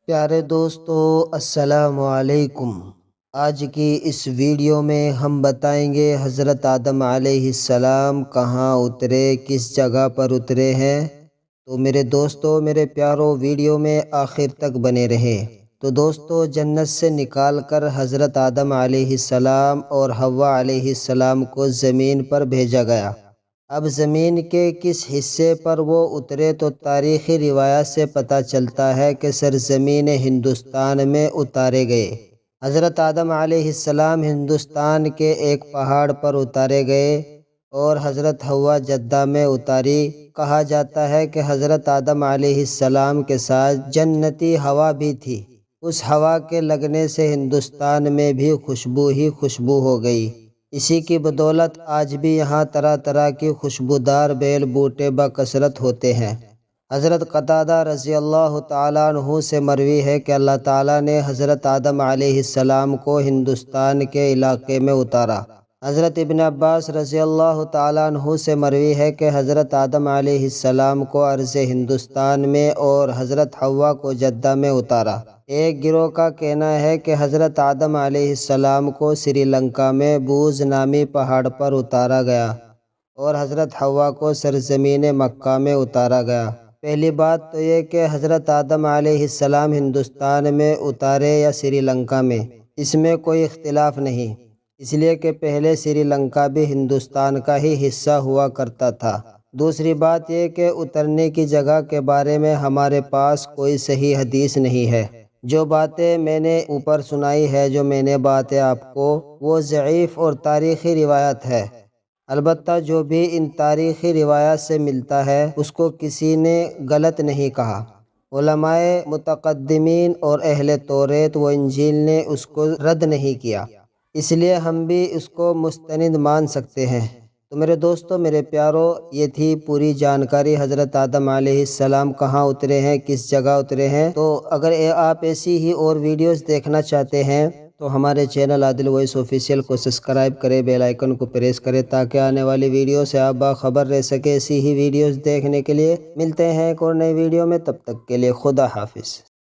پیارے دوستو، السلام علیکم۔ آج کی اس ویڈیو میں ہم بتائیں گے حضرت آدم علیہ السلام کہاں اترے، کس جگہ پر اترے ہیں۔ تو میرے دوستو، میرے پیارو، ویڈیو میں آخر تک بنے رہیں۔ تو دوستو، جنت سے نکال کر حضرت آدم علیہ السلام اور حوا علیہ السلام کو زمین پر بھیجا گیا۔ اب زمین کے کس حصے پر وہ اترے تو تاریخی روایات سے پتہ چلتا ہے کہ سرزمین ہندوستان میں اتارے گئے۔ حضرت آدم علیہ السلام ہندوستان کے ایک پہاڑ پر اتارے گئے اور حضرت حوا جدہ میں اتاری۔ کہا جاتا ہے کہ حضرت آدم علیہ السلام کے ساتھ جنتی ہوا بھی تھی۔ اس ہوا کے لگنے سے ہندوستان میں بھی خوشبو ہی خوشبو ہو گئی۔ اسی کی بدولت آج بھی یہاں طرح طرح کی خوشبودار بیل بوٹے بکثرت ہوتے ہیں۔ حضرت قتادہ رضی اللہ تعالیٰ عنہ سے مروی ہے کہ اللہ تعالیٰ نے حضرت آدم علیہ السلام کو ہندوستان کے علاقے میں اتارا۔ حضرت ابن عباس رضی اللہ تعالیٰ عنہ سے مروی ہے کہ حضرت آدم علیہ السلام کو ارض ہندوستان میں اور حضرت حوا کو جدہ میں اتارا۔ ایک گروہ کا کہنا ہے کہ حضرت آدم علیہ السلام کو سری لنکا میں بوز نامی پہاڑ پر اتارا گیا اور حضرت حوا کو سرزمین مکہ میں اتارا گیا۔ پہلی بات تو یہ کہ حضرت آدم علیہ السلام ہندوستان میں اتارے یا سری لنکا میں، اس میں کوئی اختلاف نہیں، اس لیے کہ پہلے سری لنکا بھی ہندوستان کا ہی حصہ ہوا کرتا تھا۔ دوسری بات یہ کہ اترنے کی جگہ کے بارے میں ہمارے پاس کوئی صحیح حدیث نہیں ہے۔ جو باتیں میں نے اوپر سنائی ہے، جو میں نے باتیں آپ کو، وہ ضعیف اور تاریخی روایت ہے۔ البتہ جو بھی ان تاریخی روایات سے ملتا ہے اس کو کسی نے غلط نہیں کہا۔ علماء متقدمین اور اہل توریت و انجیل نے اس کو رد نہیں کیا، اس لیے ہم بھی اس کو مستند مان سکتے ہیں۔ تو میرے دوستو، میرے پیارو، یہ تھی پوری جانکاری حضرت آدم علیہ السلام کہاں اترے ہیں، کس جگہ اترے ہیں۔ تو اگر آپ ایسی ہی اور ویڈیوز دیکھنا چاہتے ہیں تو ہمارے چینل عادل وائس آفیشیل کو سبسکرائب کریں، بیل آئیکن کو پریس کریں تاکہ آنے والی ویڈیو سے آپ باخبر رہ سکیں۔ ایسی ہی ویڈیوز دیکھنے کے لیے ملتے ہیں ایک اور نئی ویڈیو میں، تب تک کے لیے خدا حافظ۔